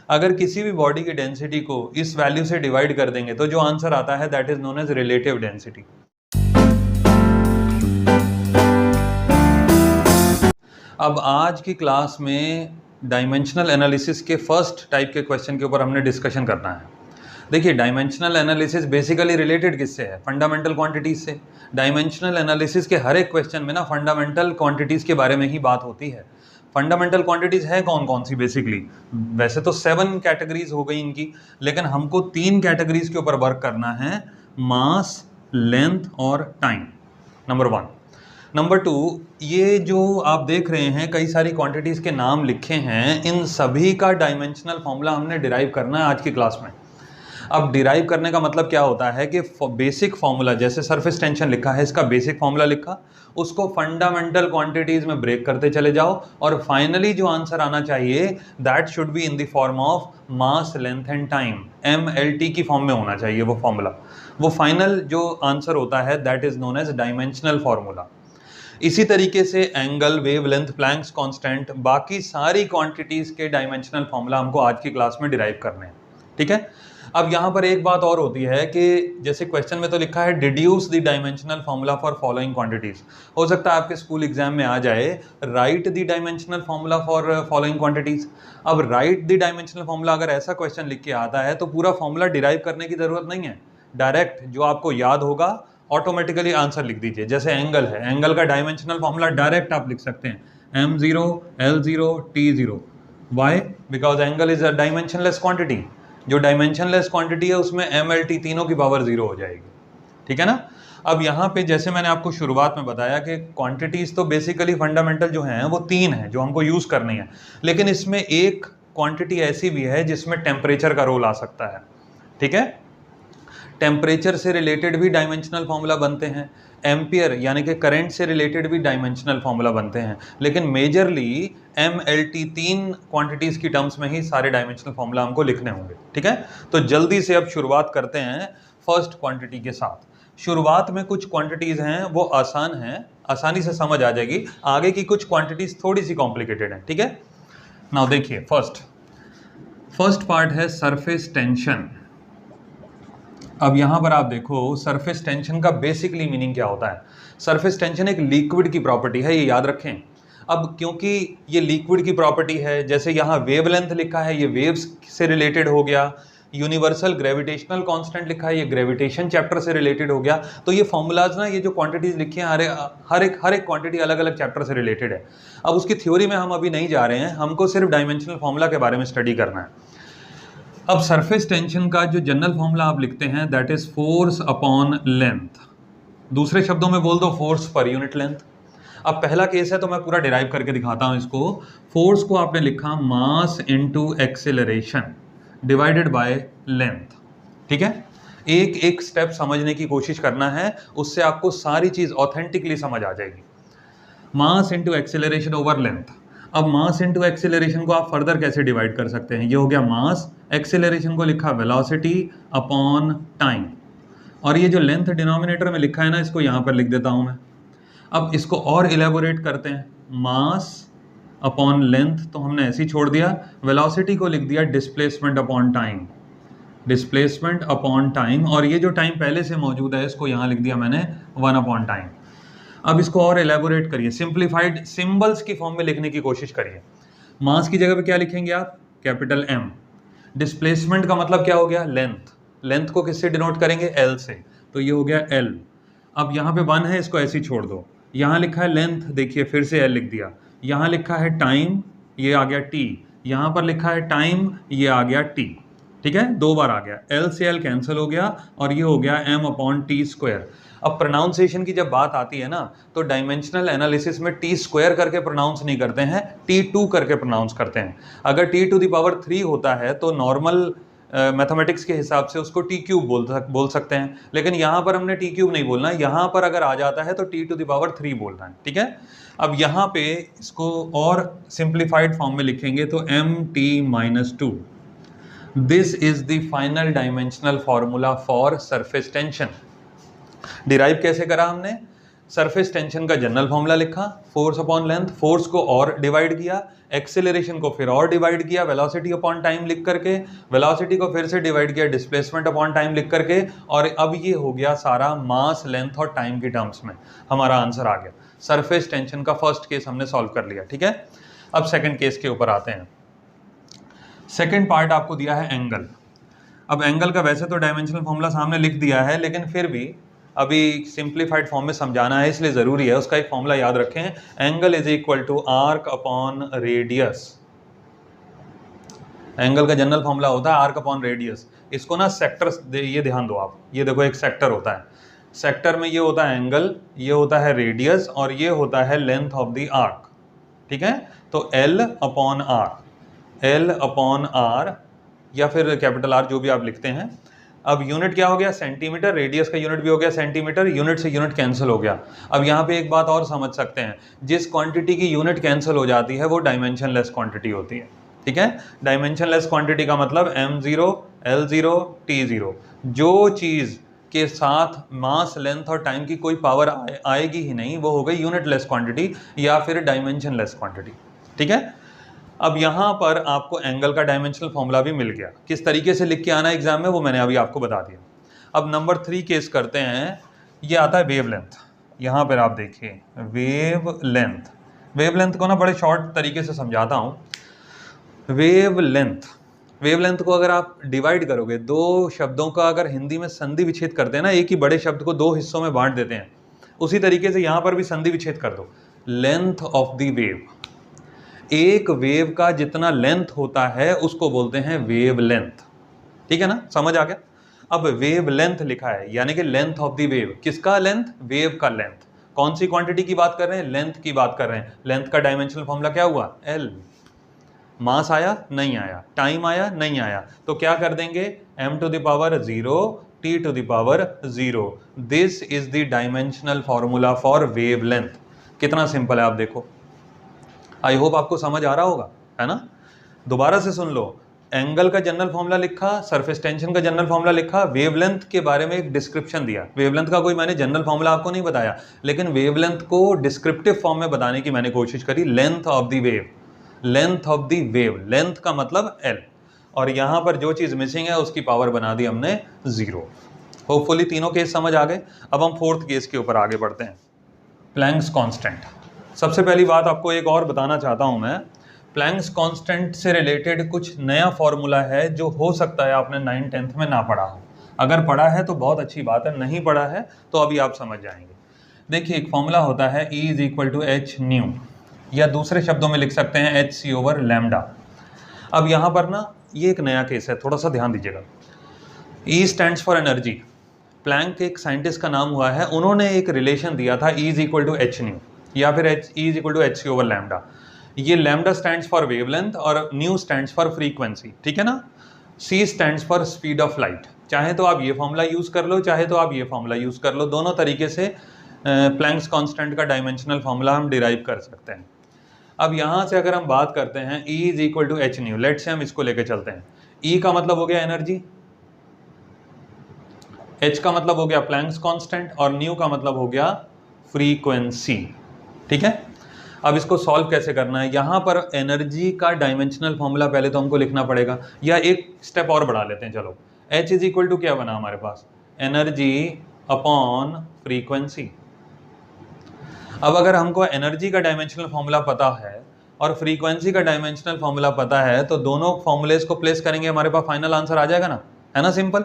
अगर किसी भी बॉडी की डेंसिटी को इस वैल्यू से डिवाइड कर देंगे तो जो आंसर आता है that is known as relative density. अब आज की क्लास में डायमेंशनल एनालिसिस के फर्स्ट टाइप के क्वेश्चन के ऊपर हमने डिस्कशन करना है। देखिए, डायमेंशनल एनालिसिस बेसिकली रिलेटेड किससे है? फंडामेंटल क्वांटिटीज से। डायमेंशनल एनालिसिस के हर एक क्वेश्चन में ना फंडामेंटल क्वांटिटीज के बारे में ही बात होती है। फंडामेंटल क्वांटिटीज है कौन कौन सी? बेसिकली वैसे तो 7 कैटेगरीज हो गई इनकी, लेकिन हमको 3 कैटेगरीज के ऊपर वर्क करना है, मास, लेंथ और टाइम, नंबर 1। नंबर 2, ये जो आप देख रहे हैं कई सारी क्वांटिटीज के नाम लिखे हैं, इन सभी का डायमेंशनल फॉर्मूला हमने डिराइव करना है आज की क्लास में। अब डिराइव करने का मतलब क्या होता है कि बेसिक फॉर्मूला, जैसे सरफेस टेंशन लिखा है, इसका बेसिक फॉर्मूला लिखा, उसको फंडामेंटल क्वांटिटीज में ब्रेक करते चले जाओ और फाइनली जो आंसर आना चाहिए that should be in the form of mass, length and time, MLT की फॉर्म में होना चाहिए वो फॉर्मूला। वो फाइनल जो आंसर होता है that is known as dimensional formula. इसी तरीके से angle, wavelength, Planck's constant, बाकी सारी क्वांटिटीज के डायमेंशनल फॉर्मूला हमको आज की क्लास में डिराइव करने हैं, ठीक है। अब यहाँ पर एक बात और होती है कि जैसे क्वेश्चन में तो लिखा है deduce the dimensional formula for following quantities. हो सकता है आपके स्कूल एग्जाम में आ जाए right the dimensional formula for following quantities. अब राइट द डायमेंशनल फॉर्मूला अगर ऐसा क्वेश्चन लिख के आता है तो पूरा फॉर्मूला डिराइव करने की जरूरत नहीं है, डायरेक्ट जो आपको याद होगा ऑटोमेटिकली आंसर लिख दीजिए। जैसे एंगल है, एंगल का डायमेंशनल फॉर्मूला डायरेक्ट आप लिख सकते हैं, M0, L0, T0। Why? Because angle is a dimensionless quantity. जो डायमेंशनलेस क्वांटिटी है उसमें MLT तीनों की पावर 0 हो जाएगी, ठीक है ना। अब यहाँ पे जैसे मैंने आपको शुरुआत में बताया कि क्वांटिटीज तो बेसिकली फंडामेंटल जो हैं वो 3 हैं जो हमको यूज करनी है, लेकिन इसमें एक क्वांटिटी ऐसी भी है जिसमें टेम्परेचर का रोल आ सकता है, ठीक है। टेम्परेचर से रिलेटेड भी डायमेंशनल फॉर्मूला बनते हैं, एम्पियर यानी कि करंट से रिलेटेड भी डायमेंशनल फॉर्मूला बनते हैं, लेकिन मेजरली MLT 3 क्वांटिटीज की टर्म्स में ही सारे डायमेंशनल फॉर्मूला हमको लिखने होंगे, ठीक है। तो जल्दी से अब शुरुआत करते हैं फर्स्ट क्वांटिटी के साथ। शुरुआत में कुछ क्वांटिटीज हैं वो आसान हैं, आसानी से समझ आ जाएगी, आगे की कुछ क्वांटिटीज थोड़ी सी कॉम्प्लिकेटेड हैं, ठीक है। नाउ देखिए, फर्स्ट पार्ट है सरफेस टेंशन। अब यहां पर आप देखो सरफेस टेंशन का बेसिकली मीनिंग क्या होता है। सरफेस टेंशन एक लिक्विड की प्रॉपर्टी है, ये याद रखें। अब क्योंकि ये लिक्विड की प्रॉपर्टी है, जैसे यहाँ वेवलेंथ लिखा है, ये वेव्स से रिलेटेड हो गया, यूनिवर्सल ग्रेविटेशनल कांस्टेंट लिखा है, ये ग्रेविटेशन चैप्टर से रिलेटेड हो गया। तो ये फॉर्मूलाज ना, ये जो क्वांटिटीज लिखी हैं हर एक क्वांटिटी अलग अलग चैप्टर से रिलेटेड है। अब उसकी थ्योरी में हम अभी नहीं जा रहे हैं, हमको सिर्फ डायमेंशनल फॉर्मूला के बारे में स्टडी करना है। अब सरफेस टेंशन का जो जनरल फॉर्मूला आप लिखते हैं that is force upon length, दूसरे शब्दों में बोल दो फोर्स पर यूनिट लेंथ। अब पहला केस है तो मैं पूरा डिराइव करके दिखाता हूं इसको। फोर्स को आपने लिखा mass into acceleration divided by length, ठीक है। एक एक स्टेप समझने की कोशिश करना है, उससे आपको सारी चीज ऑथेंटिकली समझ आ जाएगी। Mass into acceleration over length. अब मास इनटू एक्सेलरेशन को आप फर्दर कैसे डिवाइड कर सकते हैं? ये हो गया मास, एक्सेलरेशन को लिखा वेलोसिटी अपॉन टाइम, और ये जो लेंथ डिनोमिनेटर में लिखा है ना, इसको यहाँ पर लिख देता हूँ मैं। अब इसको और इलेबोरेट करते हैं, मास अपॉन लेंथ तो हमने ऐसे ही छोड़ दिया, वेलोसिटी को लिख दिया displacement upon time, displacement upon time, और ये जो टाइम पहले से मौजूद है इसको यहाँ लिख दिया मैंने 1 अपॉन टाइम। अब इसको और एलेबोरेट करिए, सिंप्लीफाइड सिंबल्स की फॉर्म में लिखने की कोशिश करिए। मास की जगह पे क्या लिखेंगे आप? Capital M। डिस्प्लेसमेंट का मतलब क्या हो गया? लेंथ। लेंथ को किससे डिनोट करेंगे? L से, तो ये हो गया L। अब यहाँ पे 1 है, इसको ऐसे ही छोड़ दो। यहाँ लिखा है लेंथ, देखिए फिर से L लिख दिया। यहाँ लिखा है टाइम, ये आ गया T। यहाँ पर लिखा है टाइम, ये आ गया T, ठीक है, 2 बार आ गया। L से L कैंसिल हो गया और ये हो गया M अपॉन T स्क्वायर। अब प्रोनाउंसिएशन की जब बात आती है ना, तो डायमेंशनल एनालिसिस में T स्क्वायर करके प्रोनाउंस नहीं करते हैं, T2 करके प्रोनाउंस करते हैं। अगर T टू द पावर 3 होता है तो नॉर्मल मैथमेटिक्स के हिसाब से उसको T क्यूब बोल सकते हैं, लेकिन यहाँ पर हमने T क्यूब नहीं बोलना, यहाँ पर अगर आ जाता है तो T टू द पावर 3 बोलना है, ठीक है। अब यहाँ पे इसको और सिंप्लीफाइड फॉर्म में लिखेंगे तो MT-2। This is the final dimensional formula for surface tension. Derive कैसे करा हमने? सरफेस टेंशन का जनरल फॉर्मूला लिखा, फोर्स अपॉन लेंथ, फोर्स को और डिवाइड किया, एक्सेलरेशन को फिर और डिवाइड किया वेलोसिटी अपॉन टाइम लिख करके, वेलोसिटी को फिर से डिवाइड किया डिस्प्लेसमेंट अपॉन टाइम लिख करके, और अब ये हो गया सारा मास, लेंथ और टाइम की टर्म्स में हमारा आंसर आ गया। सरफेस टेंशन का फर्स्ट केस हमने सॉल्व कर लिया, ठीक है। अब सेकंड केस के ऊपर आते हैं। सेकंड पार्ट आपको दिया है एंगल। अब एंगल का वैसे तो डायमेंशनल फॉर्मूला सामने लिख दिया है, लेकिन फिर भी अभी सिंप्लीफाइड फॉर्म में समझाना है, इसलिए ज़रूरी है। उसका एक फॉर्मूला याद रखें, angle is equal to arc upon radius. Angle का जनरल फॉर्मूला होता है आर्क अपॉन रेडियस। इसको ना सेक्टर, ये ध्यान दो आप, ये देखो एक सेक्टर होता है, सेक्टर में ये होता है एंगल, ये होता है रेडियस, और ये होता है लेंथ ऑफ द आर्क, ठीक है। तो l upon r, l upon r या फिर कैपिटल आर, जो भी आप लिखते हैं। अब यूनिट क्या हो गया, सेंटीमीटर, रेडियस का यूनिट भी हो गया सेंटीमीटर, यूनिट से यूनिट कैंसिल हो गया। अब यहाँ पे एक बात और समझ सकते हैं, जिस क्वांटिटी की यूनिट कैंसिल हो जाती है वो डायमेंशनलेस क्वांटिटी होती है, ठीक है। डायमेंशनलेस क्वांटिटी का मतलब m0, L0, T0। जो चीज़ के साथ मास, लेंथ और टाइम की कोई पावर आएगी ही नहीं, वो हो गई यूनिटलेस क्वांटिटी या फिर डायमेंशनलेस क्वांटिटी, ठीक है। अब यहाँ पर आपको एंगल का डायमेंशनल फॉर्मूला भी मिल गया, किस तरीके से लिख के आना एग्जाम में वो मैंने अभी आपको बता दिया। अब नंबर 3 केस करते हैं, ये आता है वेव लेंथ। यहाँ पर आप देखिए वेव लेंथ, वेव लेंथ को ना बड़े शॉर्ट तरीके से समझाता हूँ। वेव लेंथ को अगर आप डिवाइड करोगे, दो शब्दों का अगर हिंदी में संधि विच्छेद करते हैं ना, एक ही बड़े शब्द को दो हिस्सों में बांट देते हैं, उसी तरीके से यहाँ पर भी संधि विच्छेद कर दो। लेंथ ऑफ द वेव, एक वेव का जितना लेंथ होता है उसको बोलते हैं वेव लेंथ, ठीक है ना, समझ आ गया। अब वेव लेंथ लिखा है, यानी कि लेंथ ऑफ द वेव, किसका लेंथ, वेव का लेंथ। कौन सी क्वांटिटी की बात कर रहे हैं, लेंथ की बात कर रहे हैं। लेंथ का डायमेंशनल फॉर्मूला क्या हुआ, एल। मास आया नहीं आया, टाइम आया नहीं आया, तो क्या कर देंगे, m to the power 0, t to the power 0। This is the dimensional formula for wavelength. कितना सिंपल है आप देखो, आई होप आपको समझ आ रहा होगा, है ना। दोबारा से सुन लो, एंगल का जनरल फॉर्मूला लिखा, सरफेस टेंशन का जनरल फॉर्मूला लिखा, वेवलेंथ के बारे में एक डिस्क्रिप्शन दिया। वेवलेंथ का कोई मैंने जनरल फॉर्मूला आपको नहीं बताया, लेकिन वेवलेंथ को डिस्क्रिप्टिव फॉर्म में बताने की मैंने कोशिश करी। Length of the wave, length of the wave, length का मतलब एल, और यहाँ पर जो चीज़ मिसिंग है उसकी पावर बना दी हमने 0। होपफुली तीनों केस समझ आ गए। अब हम फोर्थ केस के ऊपर आगे बढ़ते हैं, प्लैंक्स कांस्टेंट। सबसे पहली बात आपको एक और बताना चाहता हूं मैं, प्लैंक्स कांस्टेंट से रिलेटेड कुछ नया फॉर्मूला है जो हो सकता है आपने 9th 10th में ना पढ़ा हो। अगर पढ़ा है तो बहुत अच्छी बात है, नहीं पढ़ा है तो अभी आप समझ जाएंगे। देखिए एक फॉर्मूला होता है E is equal to h nu, या दूसरे शब्दों में लिख सकते हैं एच सी ओवर लैम्डा। अब यहाँ पर ना ये एक नया केस है, थोड़ा सा ध्यान दीजिएगा। E stands for energy. Planck एक साइंटिस्ट का नाम हुआ है, उन्होंने एक रिलेशन दिया था E is equal to h nu या फिर E is equal to h c over lambda. ये लैम्डा स्टैंड्स फॉर वेवलेंथ और न्यू स्टैंड्स फॉर फ्रीक्वेंसी, ठीक है ना। C stands for speed of light. चाहे तो आप ये फॉर्मूला यूज कर लो, चाहे तो आप ये फॉर्मूला यूज कर लो, दोनों तरीके से प्लैंक्स कांस्टेंट का डायमेंशनल फॉर्मूला हम डिराइव कर सकते हैं। अब यहाँ से अगर हम बात करते हैं E is equal to h nu, let say हम इसको लेके चलते हैं। E का मतलब हो गया एनर्जी, H का मतलब हो गया प्लैंक्स कांस्टेंट, और न्यू का मतलब हो गया फ्रीक्वेंसी, ठीक है। अब इसको सॉल्व कैसे करना है, यहाँ पर एनर्जी का डायमेंशनल फॉर्मूला पहले तो हमको लिखना पड़ेगा, या एक स्टेप और बढ़ा लेते हैं। चलो H इज इक्वल टू क्या बना हमारे पास, एनर्जी अपॉन फ्रीक्वेंसी। अब अगर हमको एनर्जी का डायमेंशनल फॉर्मूला पता है और फ्रीक्वेंसी का डायमेंशनल फॉर्मूला पता है, तो दोनों फॉर्मूलेस को प्लेस करेंगे, हमारे पास फाइनल आंसर आ जाएगा ना, है ना, सिंपल।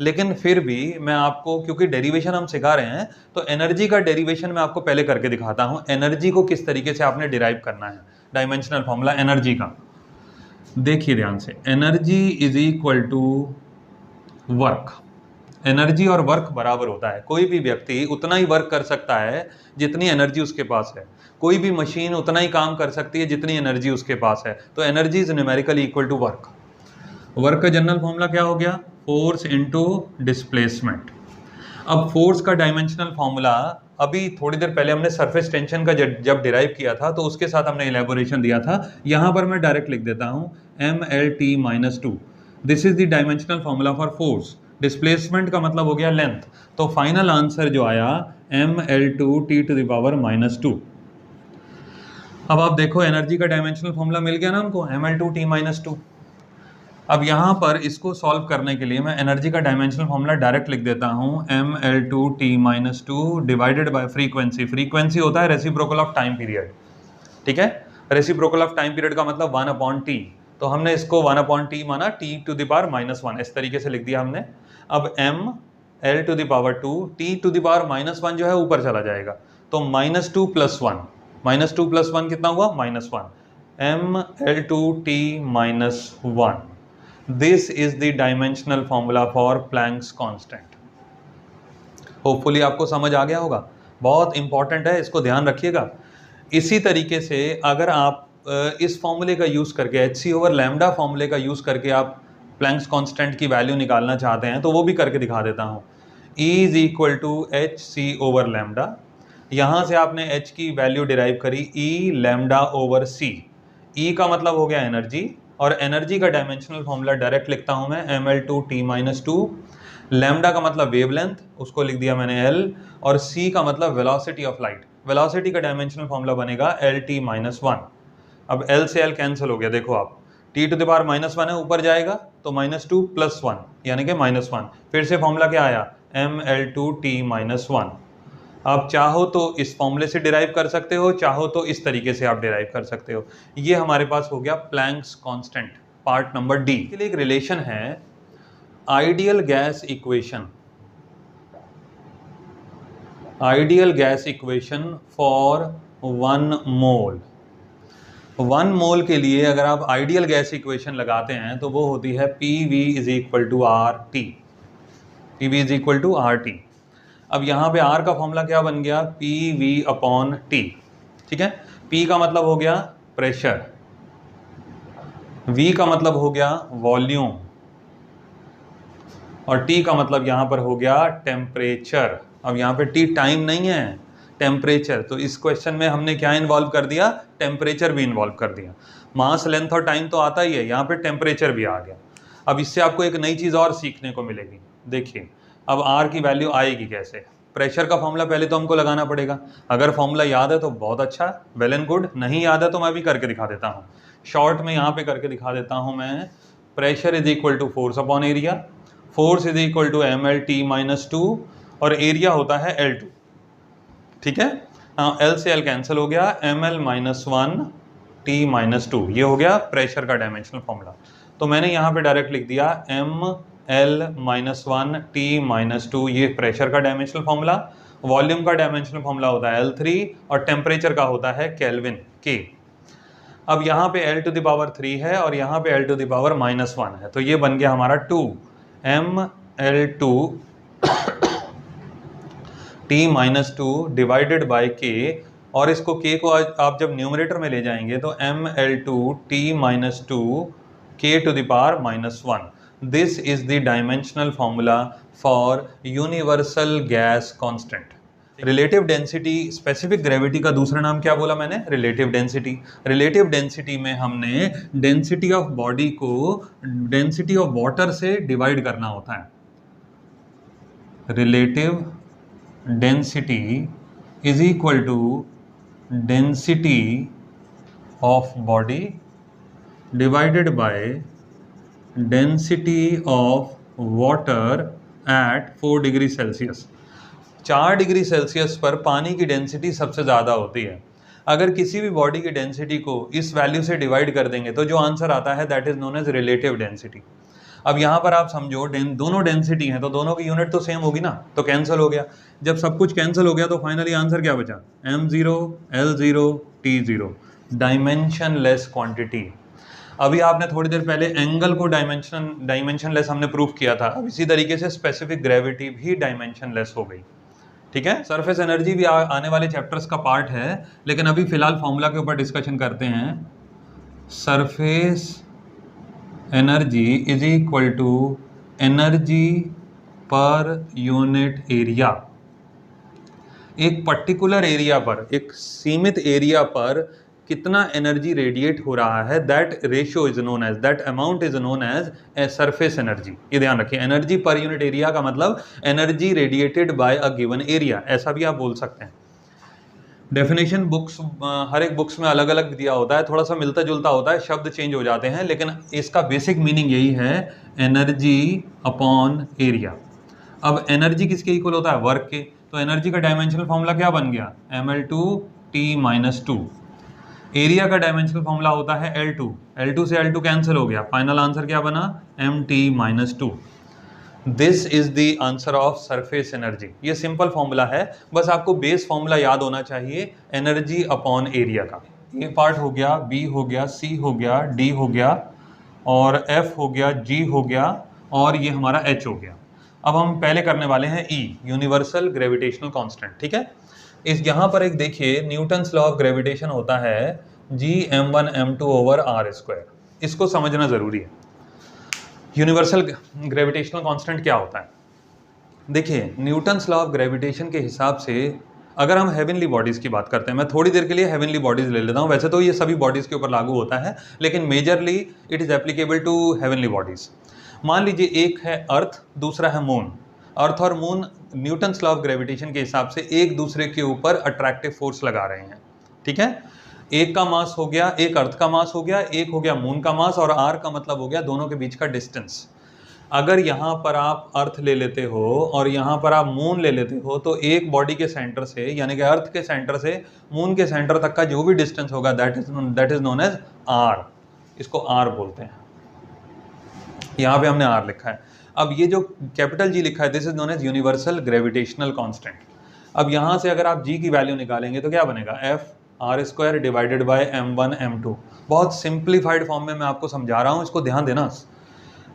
लेकिन फिर भी मैं आपको, क्योंकि डेरिवेशन हम सिखा रहे हैं, तो एनर्जी का डेरिवेशन मैं आपको पहले करके दिखाता हूं। एनर्जी को किस तरीके से आपने डिराइव करना है, डायमेंशनल फॉर्मूला एनर्जी का देखिए ध्यान से। Energy is equal to work. Energy और वर्क बराबर होता है। कोई भी व्यक्ति उतना ही वर्क कर सकता है जितनी एनर्जी उसके पास है, कोई भी मशीन उतना ही काम कर सकती है जितनी एनर्जी उसके पास है। तो energy is numerically equal to work. Work का जनरल फॉर्मूला क्या हो गया, फोर्स इनटू डिस्प्लेसमेंट। अब फोर्स का डायमेंशनल फॉर्मूला अभी थोड़ी देर पहले हमने सरफेस टेंशन का जब डिराइव किया था तो उसके साथ हमने इलेबोरेशन दिया था। यहाँ पर मैं डायरेक्ट लिख देता हूँ mlt-2। This is the dimensional formula for force. Displacement का मतलब हो गया लेंथ, तो फाइनल आंसर जो आया mL2T⁻²। अब आप देखो एनर्जी का डायमेंशनल फॉर्मूला मिल गया ना हमको, mL2T-2। अब यहाँ पर इसको सॉल्व करने के लिए मैं एनर्जी का डायमेंशनल फॉर्मूला डायरेक्ट लिख देता हूँ, mL2T-2 divided by frequency. Frequency होता है रेसिप्रोकल ऑफ टाइम पीरियड, ठीक है। रेसिप्रोकल ऑफ टाइम पीरियड का मतलब 1/T, तो हमने इसको 1/T माना, T⁻⁻1 इस तरीके से लिख दिया हमने। अब mL2 T⁻⁻1 जो है ऊपर चला जाएगा, तो -2 + 1, -2 + 1 कितना हुआ, -1, mL2T-1। This is the dimensional formula for Planck's constant. Hopefully आपको समझ आ गया होगा, बहुत इंपॉर्टेंट है, इसको ध्यान रखिएगा। इसी तरीके से अगर आप इस फॉर्मूले का यूज़ करके hc/λ फॉर्मूले का यूज़ करके आप प्लैंक्स कांस्टेंट की वैल्यू निकालना चाहते हैं तो वो भी करके दिखा देता हूँ। E = hc/λ, यहाँ से आपने h की वैल्यू डिराइव करी E⁴/c। E का मतलब हो गया एनर्जी, और एनर्जी का डायमेंशनल फॉर्मूला डायरेक्ट लिखता हूँ मैं mL2T-2। लैम्डा का मतलब वेवलेंथ, उसको लिख दिया मैंने L, और C का मतलब वेलोसिटी ऑफ लाइट। वेलोसिटी का डायमेंशनल फॉर्मूला बनेगा LT-1। अब L से L कैंसिल हो गया, देखो आप T⁻⁻1 है, ऊपर जाएगा तो -2 + 1 यानी कि -1। फिर से फॉर्मूला क्या आया, mL2T-1। आप चाहो तो इस फॉर्मूले से डिराइव कर सकते हो, चाहो तो इस तरीके से आप डिराइव कर सकते हो। ये हमारे पास हो गया Planck's constant, part number D. के लिए एक रिलेशन है ideal gas equation, ideal gas equation for 1 मोल। 1 मोल के लिए अगर आप आइडियल गैस इक्वेशन लगाते हैं तो वो होती है PV = RT। PV = RT। अब यहाँ पे R का फॉर्मूला क्या बन गया, PV/T, ठीक है। P का मतलब हो गया प्रेशर, V का मतलब हो गया वॉल्यूम, और T का मतलब यहाँ पर हो गया टेम्परेचर। अब यहाँ पे T टाइम नहीं है, टेम्परेचर। तो इस क्वेश्चन में हमने क्या इन्वॉल्व कर दिया, टेम्परेचर भी इन्वॉल्व कर दिया। मास, लेंथ और टाइम तो आता ही है, यहाँ पे टेम्परेचर भी आ गया। अब इससे आपको एक नई चीज़ और सीखने को मिलेगी। देखिए अब R की वैल्यू आएगी कैसे। प्रेशर का फॉर्मूला पहले तो हमको लगाना पड़ेगा। अगर फॉर्मूला याद है तो बहुत अच्छा, वेल एंड गुड। नहीं याद है तो मैं भी करके दिखा देता हूँ, शॉर्ट में यहाँ पे करके दिखा देता हूँ मैं। प्रेशर = फोर्स/एरिया, फोर्स = mL2, और एरिया होता है L2, ठीक है। हाँ, L से L कैंसिल हो गया, mL-1T-2, ये हो गया प्रेशर का डायमेंशनल फॉर्मूला। तो मैंने यहाँ पे डायरेक्ट लिख दिया mL-1T-2, ये प्रेशर का डायमेंशनल फॉर्मूला। वॉल्यूम का डायमेंशनल फॉर्मूला होता है L3, और टेम्परेचर का होता है केल्विन K। अब यहाँ पे L⁻³ है और यहाँ पे L⁻⁻1 है, तो ये बन गया हमारा 2 mL2T-2 डिवाइडेड बाय K, और इसको K को आप जब न्यूमरेटर में ले जाएंगे तो mL2T-2 K⁻⁻1। This is the dimensional formula for universal gas constant. Relative density, specific gravity का दूसरा नाम क्या बोला मैंने, रिलेटिव डेंसिटी। रिलेटिव डेंसिटी में हमने डेंसिटी ऑफ बॉडी को डेंसिटी ऑफ वाटर से डिवाइड करना होता है। Relative density = density of body divided by density of water at 4 degree Celsius. 4 degree Celsius पर पानी की डेंसिटी सबसे ज़्यादा होती है। अगर किसी भी बॉडी की डेंसिटी को इस वैल्यू से डिवाइड कर देंगे तो जो आंसर आता है that is known as relative density. अब यहाँ पर आप समझो दोनों डेंसिटी हैं तो दोनों की यूनिट तो सेम होगी ना, तो कैंसिल हो गया। जब सब कुछ कैंसिल हो गया तो फाइनली आंसर क्या बचा, m0 L0 T0, dimension less quantity. अभी आपने थोड़ी देर पहले एंगल को डायमेंशन लेस हमने प्रूफ किया था, अब इसी तरीके से स्पेसिफिक ग्रेविटी भी डायमेंशन लेस हो गई, ठीक है। सरफेस एनर्जी भी आने वाले चैप्टर्स का पार्ट है, लेकिन अभी फिलहाल फॉर्मूला के ऊपर डिस्कशन करते हैं। सरफेस एनर्जी = एनर्जी पर यूनिट एरिया। एक पर्टिकुलर एरिया पर, एक सीमित एरिया पर कितना एनर्जी रेडिएट हो रहा है, that ratio is known as, that amount is known as a surface energy. ये ध्यान रखिए, एनर्जी पर यूनिट एरिया का मतलब energy radiated by a given area, ऐसा भी आप बोल सकते हैं। डेफिनेशन बुक्स, हर एक बुक्स में अलग अलग दिया होता है, थोड़ा सा मिलता जुलता होता है, शब्द चेंज हो जाते हैं, लेकिन इसका बेसिक मीनिंग यही है, एनर्जी अपॉन एरिया। अब एनर्जी किसके इक्वल होता है, वर्क के, तो एनर्जी का डायमेंशनल फॉर्मूला क्या बन गया, ml2t-2। एरिया का डायमेंशनल फॉर्मूला होता है L2, L2 से L2 कैंसिल हो गया, फाइनल आंसर क्या बना, mt-2। This is the answer of surface energy. ये सिंपल फॉर्मूला है, बस आपको बेस फॉर्मूला याद होना चाहिए एनर्जी अपॉन एरिया का। ए पार्ट हो गया, बी हो गया, सी हो गया, डी हो गया, और एफ हो गया, जी हो गया, और ये हमारा एच हो गया। अब हम पहले करने वाले हैं ई, यूनिवर्सल ग्रेविटेशनल कांस्टेंट, ठीक है। इस यहाँ पर एक देखिए, न्यूटन्स लॉ ऑफ ग्रेविटेशन होता है Gm1m2/r²। इसको समझना जरूरी है। यूनिवर्सल ग्रेविटेशनल कांस्टेंट क्या होता है, देखिए न्यूटन्स लॉ ऑफ ग्रेविटेशन के हिसाब से अगर हम हेवनली बॉडीज़ की बात करते हैं, मैं थोड़ी देर के लिए हेवनली बॉडीज़ ले लेता हूँ, वैसे तो ये सभी बॉडीज़ के ऊपर लागू होता है, लेकिन majorly it is applicable to heavenly bodies. मान लीजिए एक है अर्थ, दूसरा है मून। अर्थ और moon Newton's law of gravitation के हिसाब से एक दूसरे के ऊपर अट्रैक्टिव फोर्स लगा रहे हैं, ठीक है। एक का मास हो गया, एक अर्थ का मास हो गया, एक हो गया मून का मास, और आर का मतलब हो गया दोनों के बीच का डिस्टेंस। अगर यहाँ पर आप अर्थ ले लेते हो और यहाँ पर आप मून ले लेते हो, तो एक बॉडी के सेंटर से, यानी कि अर्थ के सेंटर से मून के सेंटर तक का जो भी डिस्टेंस होगा, that is known as R. इसको आर बोलते हैं। यहाँ पे हमने आर लिखा है। अब ये जो कैपिटल जी लिखा है, this is known as universal gravitational constant. अब यहाँ से अगर आप जी की वैल्यू निकालेंगे तो क्या बनेगा, F R square divided by m1 m2। बहुत सिंप्लीफाइड फॉर्म में मैं आपको समझा रहा हूँ, इसको ध्यान देना,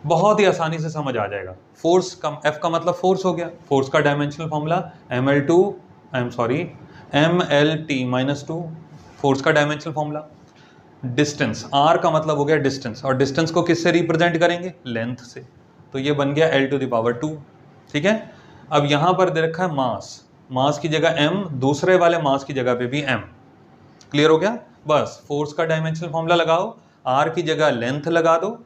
बहुत ही आसानी से समझ आ जाएगा। फोर्स का एफ का मतलब फोर्स हो गया, फोर्स का डायमेंशनल फॉर्मूला mlt-2, फोर्स का डायमेंशनल फॉर्मूला। डिस्टेंस, आर का मतलब हो गया डिस्टेंस, और डिस्टेंस को किससे रिप्रेजेंट करेंगे, लेंथ से, तो ये बन गया L⁻², ठीक है। अब यहाँ पर दे रखा है मास, मास की जगह m, दूसरे वाले मास की जगह पे भी m। क्लियर हो गया, बस फोर्स का डायमेंशनल फॉर्मूला लगाओ, आर की जगह लेंथ लगा दो,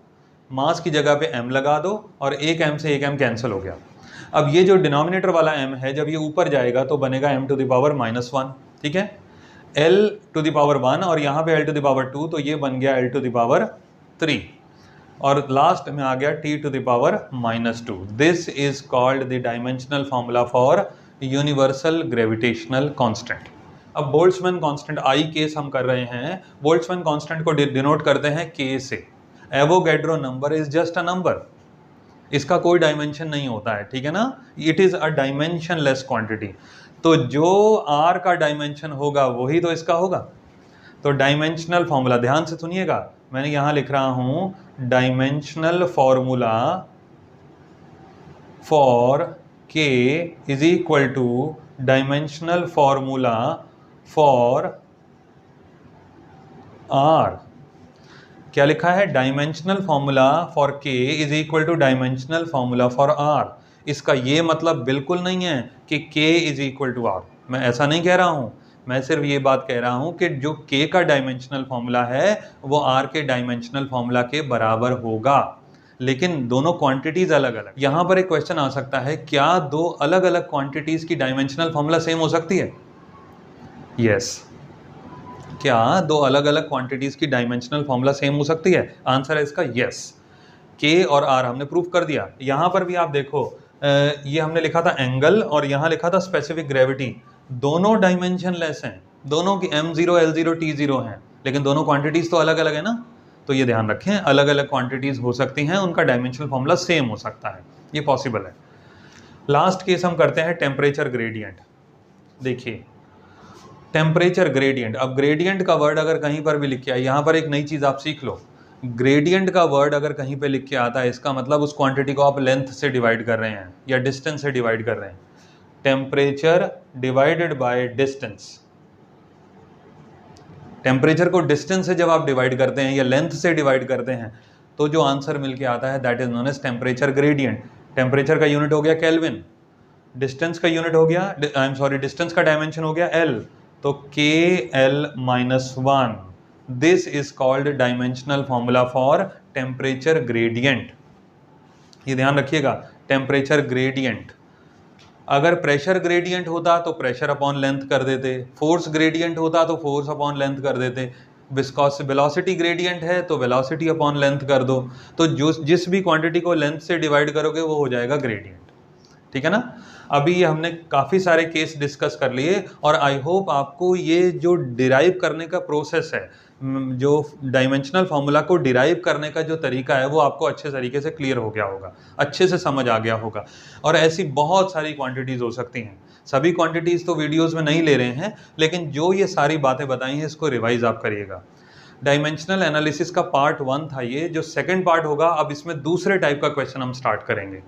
मास की जगह पे m लगा दो, और एक m से एक m कैंसिल हो गया। अब ये जो डिनोमिनेटर वाला m है, जब ये ऊपर जाएगा तो बनेगा m⁻⁻1, ठीक है। L⁻1 और यहाँ पे L⁻2, तो ये बन गया L⁻3, और लास्ट में आ गया T⁻⁻2। This is called the dimensional formula for universal gravitational constant. अब बोल्ट्जमैन कांस्टेंट, आई केस हम कर रहे हैं, बोल्ट्जमैन कांस्टेंट को डिनोट करते हैं K से। Avogadro number is just a number, इसका कोई डायमेंशन नहीं होता है, ठीक है ना। It is a dimensionless quantity, तो जो R का डायमेंशन होगा वही तो इसका होगा। तो डायमेंशनल फॉर्मूला ध्यान से सुनिएगा, मैंने यहां लिख रहा हूं dimensional formula for K is equal to dimensional formula for R। क्या लिखा है, dimensional formula for K is equal to dimensional formula for R। इसका ये मतलब बिल्कुल नहीं है कि K is equal to R, मैं ऐसा नहीं कह रहा हूं, मैं सिर्फ ये बात कह रहा हूं कि जो K का डायमेंशनल फॉर्मूला है वो R के डायमेंशनल फॉर्मूला के बराबर होगा, लेकिन दोनों क्वांटिटीज अलग अलग। यहां पर एक क्वेश्चन आ सकता है, क्या दो अलग अलग क्वांटिटीज की डायमेंशनल फॉर्मूला सेम हो सकती है, यस। क्या दो अलग अलग क्वांटिटीज की डायमेंशनल फॉर्मूला सेम हो सकती है, आंसर है इसका यस। K और R हमने प्रूफ कर दिया। यहां पर भी आप देखो, ये हमने लिखा था एंगल और यहां लिखा था स्पेसिफिक ग्रेविटी, दोनों डायमेंशनलेस हैं, दोनों की m0 L0 T0 हैं, लेकिन दोनों क्वांटिटीज तो अलग अलग है ना। तो ये ध्यान रखें, अलग अलग क्वांटिटीज हो सकती हैं, उनका डायमेंशनल फॉर्मूला सेम हो सकता है, ये पॉसिबल है। लास्ट केस हम करते हैं टेम्परेचर ग्रेडियंट। देखिए टेम्परेचर ग्रेडियंट, अब ग्रेडियंट का वर्ड अगर कहीं पर भी लिख के आए, यहाँ पर एक नई चीज़ आप सीख लो, ग्रेडियंट का वर्ड अगर कहीं पे लिख के आता है, इसका मतलब उस क्वांटिटी को आप लेंथ से डिवाइड कर रहे हैं या डिस्टेंस से डिवाइड कर रहे हैं। Temperature divided by distance, temperature को डिस्टेंस से जब आप डिवाइड करते हैं या लेंथ से डिवाइड करते हैं, तो जो आंसर मिल के आता है that is known as temperature gradient. Temperature का यूनिट हो गया केल्विन, डिस्टेंस का यूनिट हो गया, डिस्टेंस का डायमेंशन हो गया L, तो KL-1 this is called dimensional formula for temperature gradient. ये ध्यान रखिएगा, टेम्परेचर ग्रेडियंट। अगर प्रेशर ग्रेडियंट होता तो प्रेशर अपॉन लेंथ कर देते, फोर्स ग्रेडियंट होता तो फोर्स अपॉन लेंथ कर देते, विस्कॉस वेलोसिटी ग्रेडियंट है तो वेलोसिटी अपॉन लेंथ कर दो। तो जो जिस भी क्वांटिटी को लेंथ से डिवाइड करोगे वो हो जाएगा ग्रेडियंट। ठीक है ना। अभी ये हमने काफ़ी सारे केस डिस्कस कर लिए और आई होप आपको ये जो डिराइव करने का प्रोसेस है, जो डायमेंशनल फार्मूला को डिराइव करने का जो तरीका है वो आपको अच्छे तरीके से क्लियर हो गया होगा, अच्छे से समझ आ गया होगा। और ऐसी बहुत सारी क्वांटिटीज़ हो सकती हैं, सभी क्वांटिटीज़ तो वीडियोज़ में नहीं ले रहे हैं, लेकिन जो ये सारी बातें बताई हैं इसको रिवाइज आप करिएगा। डायमेंशनल एनालिसिस का पार्ट 1 था ये, जो सेकंड पार्ट होगा अब इसमें दूसरे टाइप का क्वेश्चन हम स्टार्ट करेंगे।